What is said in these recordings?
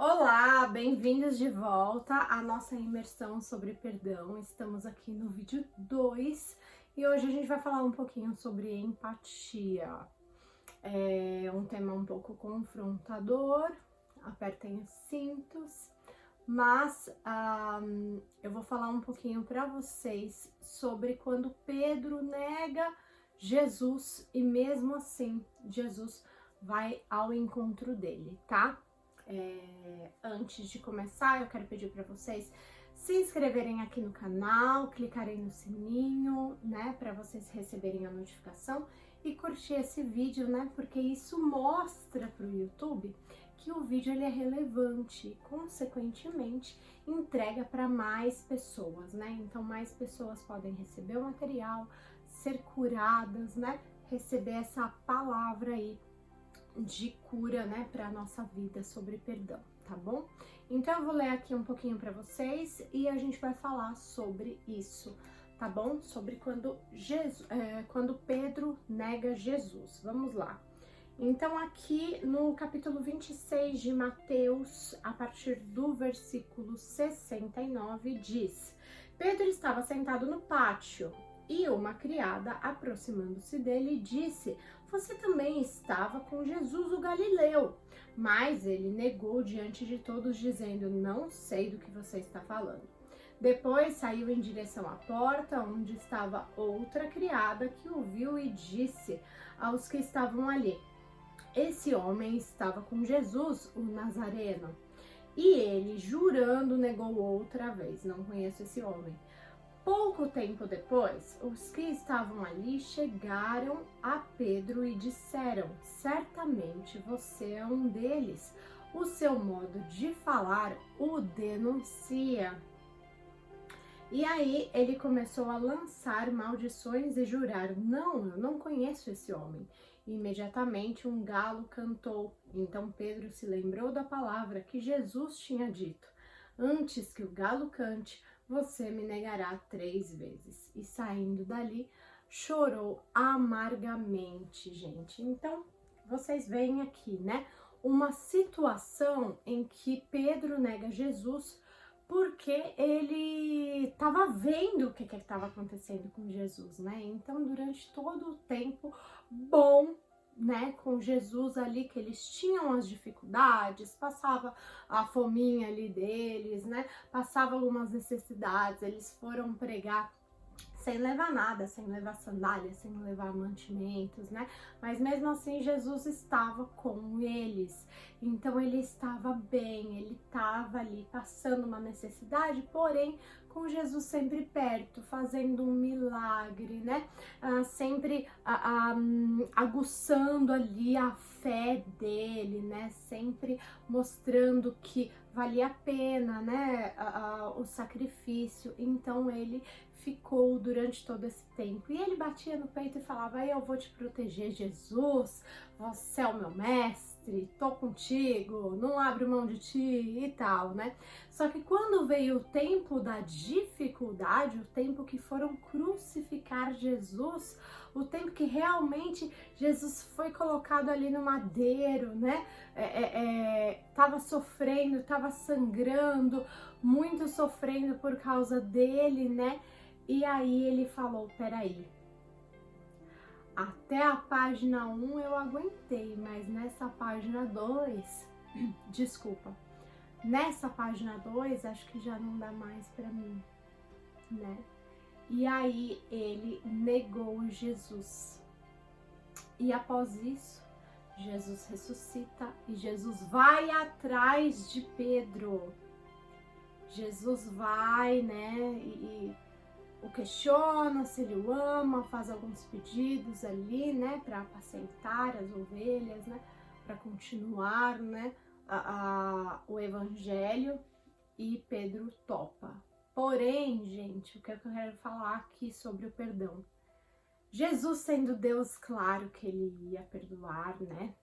Olá, bem-vindos de volta à nossa imersão sobre perdão. Estamos aqui no vídeo 2 e hoje a gente vai falar um pouquinho sobre empatia. É um tema um pouco confrontador, apertem os cintos, mas eu vou falar um pouquinho para vocês sobre quando Pedro nega Jesus e mesmo assim Jesus vai ao encontro dele, tá? Antes de começar, eu quero pedir para vocês se inscreverem aqui no canal, clicarem no sininho, né, para vocês receberem a notificação e curtir esse vídeo, né, porque isso mostra para o YouTube que o vídeo ele é relevante e, consequentemente, entrega para mais pessoas, né? Então, mais pessoas podem receber o material, ser curadas, né? Receber essa palavra aí de cura, né, para a nossa vida sobre perdão, tá bom? Então eu vou ler aqui um pouquinho para vocês e a gente vai falar sobre isso, tá bom? Sobre quando Pedro nega Jesus. Vamos lá. Então aqui no capítulo 26 de Mateus, a partir do versículo 69, diz: Pedro estava sentado no pátio e uma criada, aproximando-se dele, disse: Você também estava com Jesus o Galileu. Mas ele negou diante de todos, dizendo: Não sei do que você está falando. Depois saiu em direção à porta, onde estava outra criada, que o viu e disse aos que estavam ali: Esse homem estava com Jesus, o Nazareno. E ele, jurando, negou outra vez: Não conheço esse homem. Pouco tempo depois, os que estavam ali chegaram a Pedro e disseram: Certamente você é um deles. O seu modo de falar o denuncia. E aí ele começou a lançar maldições e jurar: Não, eu não conheço esse homem. E imediatamente um galo cantou. Então Pedro se lembrou da palavra que Jesus tinha dito: Antes que o galo cante, você me negará 3 vezes. E saindo dali, chorou amargamente, gente. Então, vocês veem aqui, né? Uma situação em que Pedro nega Jesus porque ele estava vendo o que estava acontecendo com Jesus, né? Então, durante todo o tempo bom, né, com Jesus ali, que eles tinham as dificuldades, passava a fominha ali deles, né, passava algumas necessidades, eles foram pregar sem levar nada, sem levar sandálias, sem levar mantimentos, né? Mas mesmo assim Jesus estava com eles. Então ele estava bem, ele estava ali passando uma necessidade, porém com Jesus sempre perto, fazendo um milagre, né? Sempre aguçando ali a fé dele, né? Sempre mostrando que valia a pena, né? O sacrifício. Então ele ficou durante todo esse tempo. E ele batia no peito e falava: Eu vou te proteger, Jesus, você é o meu mestre, tô contigo, não abro mão de ti e tal, né? Só que quando veio o tempo da dificuldade, o tempo que foram crucificar Jesus, o tempo que realmente Jesus foi colocado ali no madeiro, né? Tava sofrendo, tava sangrando, muito sofrendo por causa dele, né? E aí ele falou: peraí, até a página 1 eu aguentei, mas nessa página 2, desculpa, nessa página 2 acho que já não dá mais pra mim, né? E aí ele negou Jesus. E após isso, Jesus ressuscita e Jesus vai atrás de Pedro. Jesus vai, né, e o questiona se ele o ama, faz alguns pedidos ali, né, para apacentar as ovelhas, né, para continuar, né, o evangelho, e Pedro topa. Porém, gente, o que eu quero falar aqui sobre o perdão? Jesus, sendo Deus, claro que ele ia perdoar, né,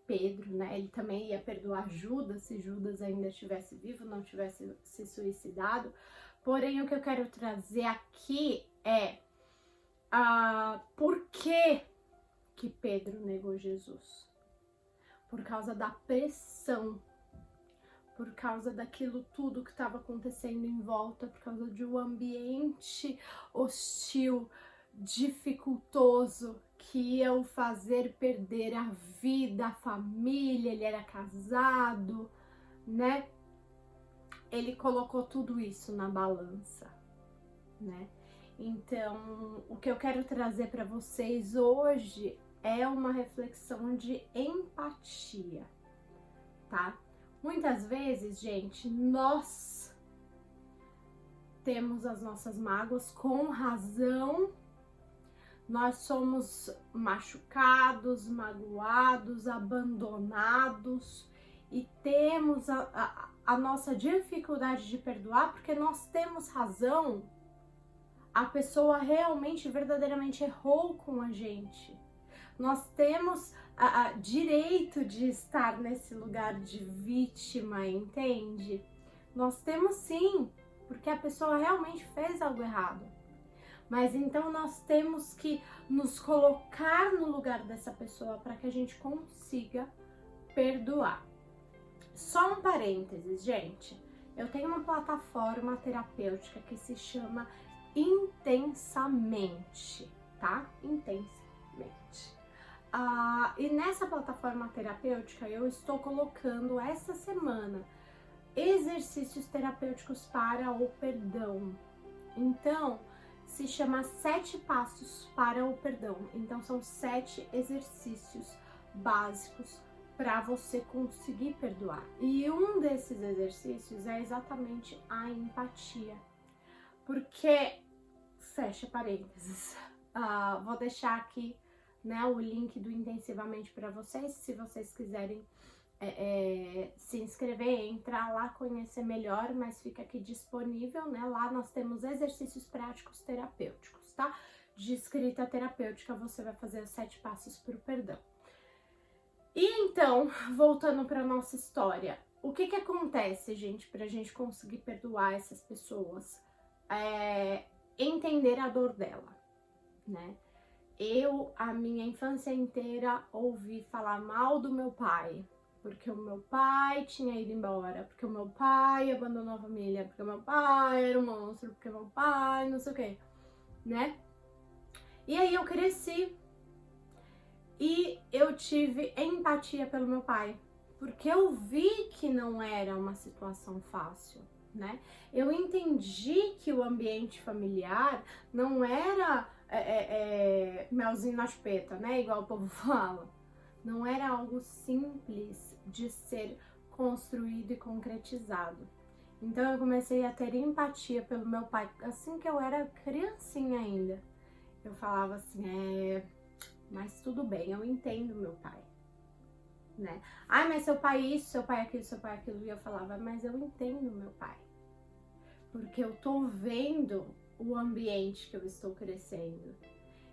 Pedro, né, ele também ia perdoar Judas, se Judas ainda estivesse vivo, não tivesse se suicidado. Porém, o que eu quero trazer aqui é por que Pedro negou Jesus? Por causa da pressão, por causa daquilo tudo que estava acontecendo em volta, por causa de um ambiente hostil, dificultoso, que ia o fazer perder a vida, a família. Ele era casado, né? Ele colocou tudo isso na balança, né? Então, o que eu quero trazer para vocês hoje é uma reflexão de empatia, tá? Muitas vezes, gente, nós temos as nossas mágoas com razão, nós somos machucados, magoados, abandonados e temos a nossa dificuldade de perdoar porque nós temos razão. A pessoa realmente, verdadeiramente errou com a gente. Nós temos direito de estar nesse lugar de vítima, entende? Nós temos sim, porque a pessoa realmente fez algo errado. Mas então nós temos que nos colocar no lugar dessa pessoa para que a gente consiga perdoar. Só um parênteses, gente. Eu tenho uma plataforma terapêutica que se chama Intensamente, tá? Intensamente. E nessa plataforma terapêutica eu estou colocando essa semana exercícios terapêuticos para o perdão. Então, se chama 7 passos para o perdão. Então, são 7 exercícios básicos para você conseguir perdoar. E um desses exercícios é exatamente a empatia. Porque, fecha parênteses, vou deixar aqui, né, o link do Intensivamente para vocês, se vocês quiserem se inscrever, entrar lá, conhecer melhor, mas fica aqui disponível, né? Lá nós temos exercícios práticos terapêuticos, tá? De escrita terapêutica, você vai fazer os 7 passos para o perdão. E então, voltando para nossa história, o que acontece, gente, para a gente conseguir perdoar essas pessoas? Entender a dor dela, né? Eu, a minha infância inteira, ouvi falar mal do meu pai, porque o meu pai tinha ido embora, porque o meu pai abandonou a família, porque o meu pai era um monstro, porque o meu pai não sei o que, né? E aí eu cresci e eu tive empatia pelo meu pai, porque eu vi que não era uma situação fácil, né? Eu entendi que o ambiente familiar não era melzinho na chupeta, né? Igual o povo fala. Não era algo simples de ser construído e concretizado. Então eu comecei a ter empatia pelo meu pai assim que eu era criancinha ainda. Eu falava assim, mas tudo bem, eu entendo meu pai, né? Ai, mas seu pai isso, seu pai aquilo, seu pai aquilo. E eu falava, mas eu entendo meu pai. Porque eu tô vendo o ambiente que eu estou crescendo.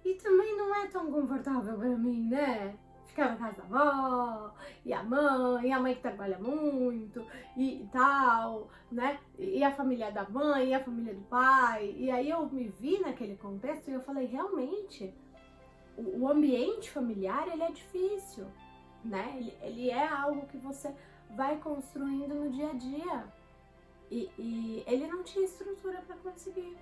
E também não é tão confortável pra mim, né? Ficar na casa da avó, e a mãe que trabalha muito, e tal, né? E a família da mãe, e a família do pai. E aí eu me vi naquele contexto e eu falei, realmente, o ambiente familiar, ele é difícil, né? Ele é algo que você vai construindo no dia a dia. E ele não tinha estrutura para conseguir,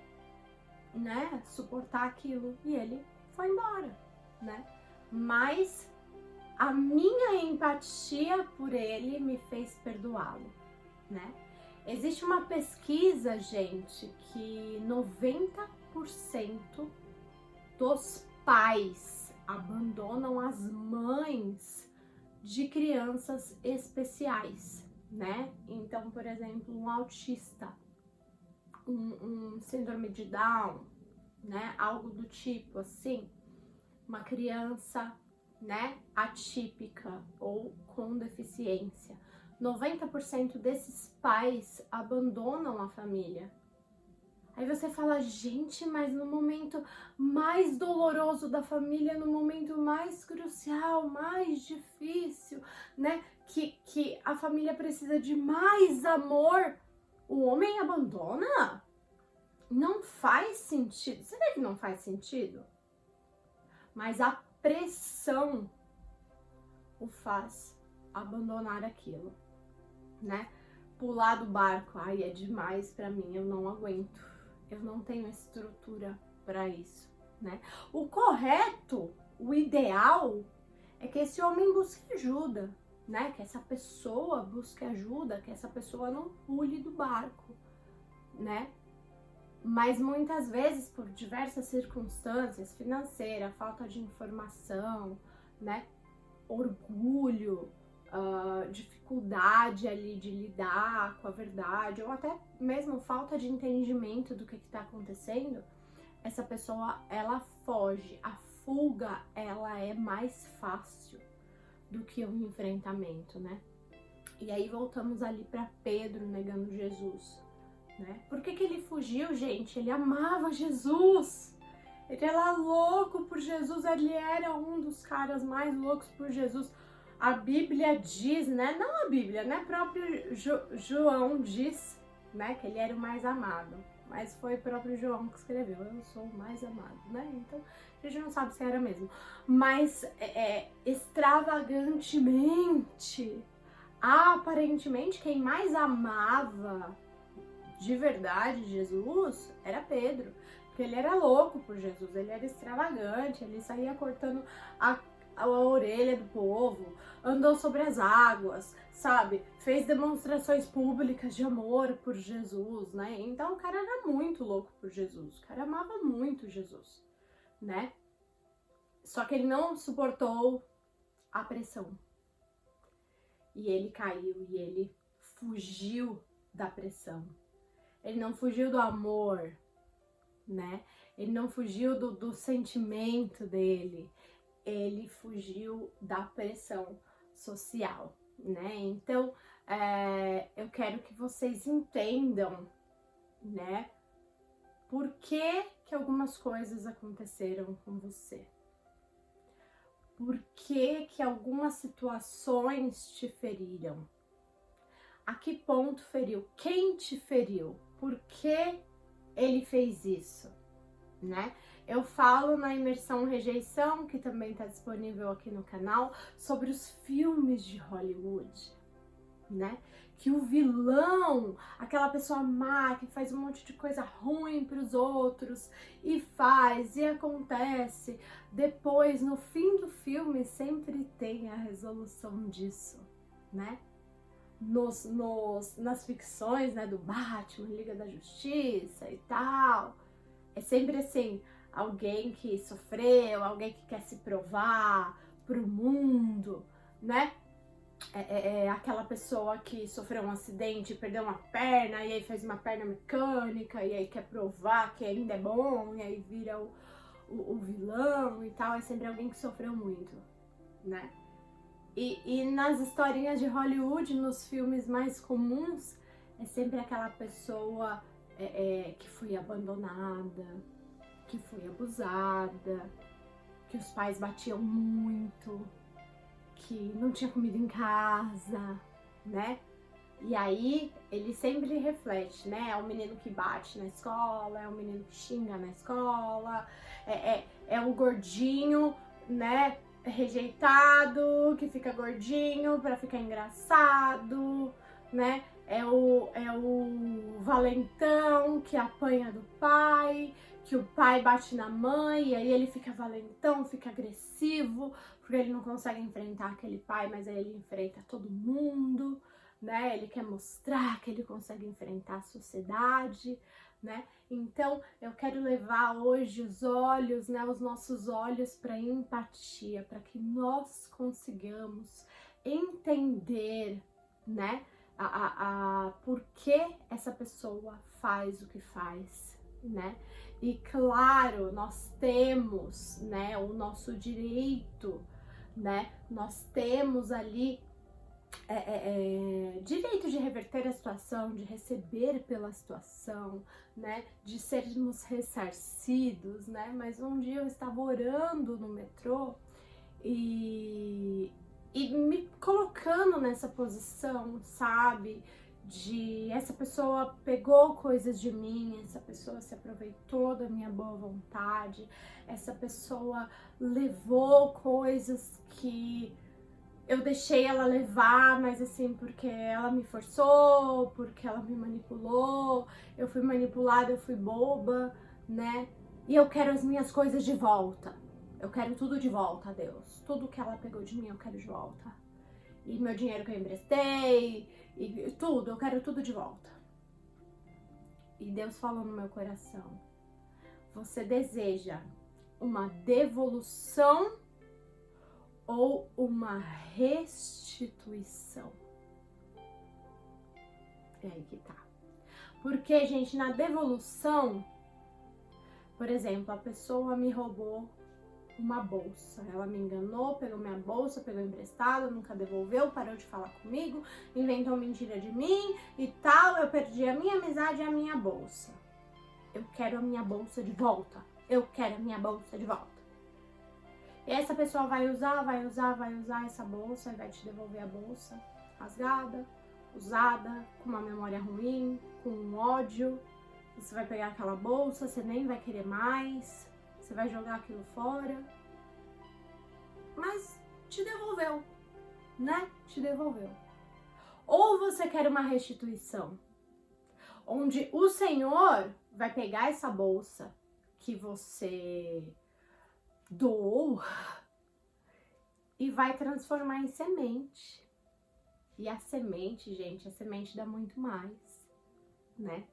né? Suportar aquilo. E ele foi embora, né? Mas a minha empatia por ele me fez perdoá-lo, né? Existe uma pesquisa, gente, que 90% dos pais abandonam as mães de crianças especiais, né? Então, por exemplo, um autista, um síndrome de Down, né? Algo do tipo assim, uma criança, né, atípica ou com deficiência. 90% desses pais abandonam a família. Aí você fala, gente, mas no momento mais doloroso da família, no momento mais crucial, mais difícil, né, que a família precisa de mais amor, o homem abandona? Não faz sentido. Você vê que não faz sentido? Mas a pressão o faz abandonar aquilo, né? pular do barco, ai, é demais pra mim, eu não aguento. Eu não tenho estrutura pra isso, né? O correto, o ideal é que esse homem busque ajuda, né? Que essa pessoa busque ajuda, que essa pessoa não pule do barco, né? Mas muitas vezes, por diversas circunstâncias, financeira, falta de informação, né? Orgulho, dificuldade ali de lidar com a verdade, ou até mesmo falta de entendimento do que está acontecendo, essa pessoa, ela foge. A fuga, ela é mais fácil do que o enfrentamento, né? E aí voltamos ali para Pedro negando Jesus, né? Por que que ele fugiu, gente? Ele amava Jesus. Ele era louco por Jesus, ele era um dos caras mais loucos por Jesus. A Bíblia diz, né? Não a Bíblia, né? Próprio João diz, né? Que ele era o mais amado. Mas foi o próprio João que escreveu, eu sou o mais amado, né? Então, a gente não sabe se era mesmo. Mas, extravagantemente, aparentemente, quem mais amava de verdade Jesus era Pedro. Porque ele era louco por Jesus, ele era extravagante, ele saía cortando a orelha do povo, andou sobre as águas, sabe? Fez demonstrações públicas de amor por Jesus, né? Então o cara era muito louco por Jesus, o cara amava muito Jesus, né? Só que ele não suportou a pressão. E ele caiu, e ele fugiu da pressão. Ele não fugiu do amor, né? Ele não fugiu do sentimento dele, ele fugiu da pressão social, né? Então, eu quero que vocês entendam, né? Por que que algumas coisas aconteceram com você? Por que que algumas situações te feriram? A que ponto feriu? Quem te feriu? Por que ele fez isso, né? Eu falo na Imersão Rejeição, que também está disponível aqui no canal, sobre os filmes de Hollywood, né? Que o vilão, aquela pessoa má que faz um monte de coisa ruim para os outros e faz e acontece, depois no fim do filme sempre tem a resolução disso, né? Nas ficções, né, do Batman, Liga da Justiça e tal, é sempre assim, alguém que sofreu, alguém que quer se provar pro mundo, né? Aquela pessoa que sofreu um acidente, perdeu uma perna, e aí fez uma perna mecânica, e aí quer provar que ainda é bom, e aí vira o vilão e tal, é sempre alguém que sofreu muito, né? E nas historinhas de Hollywood, nos filmes mais comuns, é sempre aquela pessoa que foi abandonada, que foi abusada, que os pais batiam muito, que não tinha comida em casa, né? E aí ele sempre reflete, né? É o menino que bate na escola, é o menino que xinga na escola, é o gordinho, né? Rejeitado, que fica gordinho pra ficar engraçado, né? É o valentão que apanha do pai, que o pai bate na mãe, e aí ele fica valentão, fica agressivo, porque ele não consegue enfrentar aquele pai, mas aí ele enfrenta todo mundo, né? Ele quer mostrar que ele consegue enfrentar a sociedade, né? Então, eu quero levar hoje os olhos, né, os nossos olhos para empatia, para que nós consigamos entender, né, por que essa pessoa faz o que faz, né? E claro, nós temos, né, o nosso direito, né? Nós temos ali direito de reverter a situação, de receber pela situação, né, de sermos ressarcidos, né, mas um dia eu estava orando no metrô e me colocando nessa posição, sabe, de essa pessoa pegou coisas de mim, essa pessoa se aproveitou da minha boa vontade, essa pessoa levou coisas que eu deixei ela levar, mas assim, porque ela me forçou, porque ela me manipulou, eu fui manipulada, eu fui boba, né? E eu quero as minhas coisas de volta. Eu quero tudo de volta, Deus. Tudo que ela pegou de mim, eu quero de volta. E meu dinheiro que eu emprestei, e tudo, eu quero tudo de volta. E Deus falou no meu coração: você deseja uma devolução ou uma restituição? É aí que tá. Porque, gente, na devolução, por exemplo, a pessoa me roubou uma bolsa. Ela me enganou, pegou minha bolsa, pegou emprestado, nunca devolveu, parou de falar comigo, inventou mentira de mim e tal. Eu perdi a minha amizade e a minha bolsa. Eu quero a minha bolsa de volta. Eu quero a minha bolsa de volta. E essa pessoa vai usar essa bolsa e vai te devolver a bolsa rasgada, usada, com uma memória ruim, com um ódio. Você vai pegar aquela bolsa, você nem vai querer mais, você vai jogar aquilo fora. Mas te devolveu, né? Te devolveu. Ou você quer uma restituição, onde o Senhor vai pegar essa bolsa que você doou e vai transformar em semente. E a semente, gente, a semente dá muito mais, né?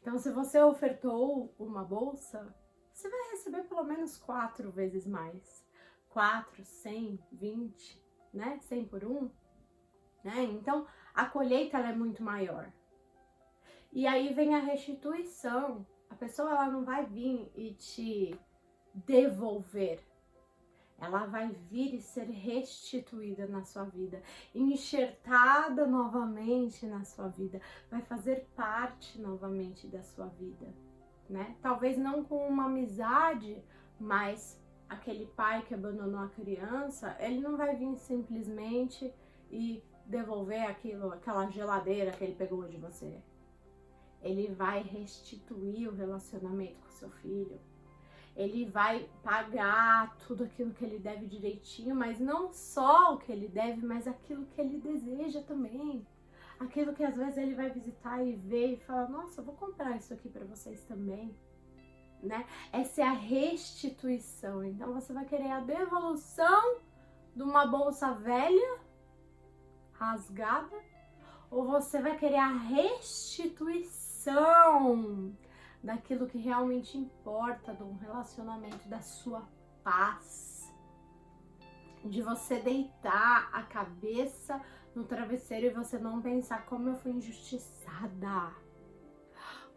Então, se você ofertou uma bolsa, você vai receber pelo menos 4 vezes mais. 4, 100, 20, né? 100 por 1, né? Então, a colheita ela é muito maior. E aí vem a restituição. A pessoa ela não vai vir e te devolver. Ela vai vir e ser restituída na sua vida, enxertada novamente na sua vida, vai fazer parte novamente da sua vida, né? Talvez não com uma amizade, mas aquele pai que abandonou a criança, ele não vai vir simplesmente e devolver aquela geladeira que ele pegou de você. Ele vai restituir o relacionamento com seu filho. Ele vai pagar tudo aquilo que ele deve direitinho, mas não só o que ele deve, mas aquilo que ele deseja também. Aquilo que às vezes ele vai visitar e ver e falar: nossa, eu vou comprar isso aqui para vocês também, né? Essa é a restituição. Então você vai querer a devolução de uma bolsa velha, rasgada, ou você vai querer a restituição daquilo que realmente importa, de um relacionamento, da sua paz, de você deitar a cabeça no travesseiro e você não pensar: como eu fui injustiçada,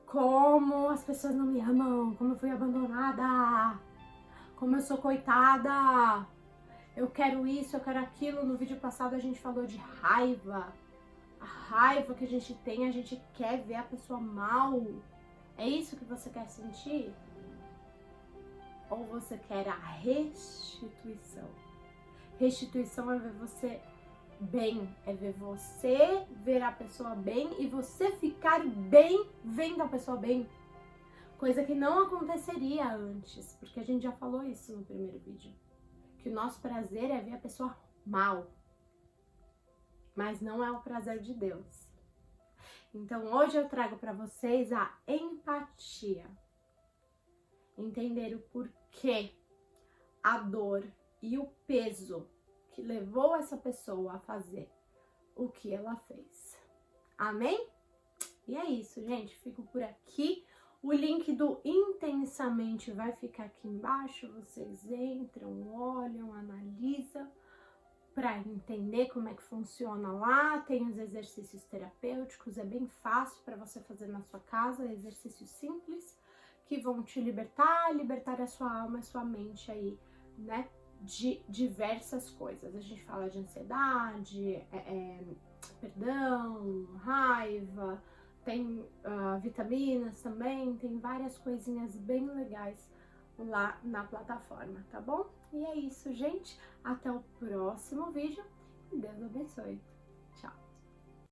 como as pessoas não me amam, como eu fui abandonada, como eu sou coitada, eu quero isso, eu quero aquilo. No vídeo passado a gente falou de raiva. A raiva que a gente tem, a gente quer ver a pessoa mal. É isso que você quer sentir? Ou você quer a restituição? Restituição é ver você bem, é ver você ver a pessoa bem e você ficar bem vendo a pessoa bem. Coisa que não aconteceria antes, porque a gente já falou isso no primeiro vídeo. Que o nosso prazer é ver a pessoa mal, mas não é o prazer de Deus. Então, hoje eu trago para vocês a empatia. Entender o porquê, a dor e o peso que levou essa pessoa a fazer o que ela fez. Amém? E é isso, gente. Fico por aqui. O link do Intensamente vai ficar aqui embaixo. Vocês entram, olham, analisam, para entender como é que funciona lá. Tem os exercícios terapêuticos, é bem fácil para você fazer na sua casa, exercícios simples que vão te libertar a sua alma e a sua mente aí, né, de diversas coisas. A gente fala de ansiedade, perdão, raiva, tem vitaminas também, tem várias coisinhas bem legais lá na plataforma, tá bom? E é isso, gente. Até o próximo vídeo e Deus abençoe.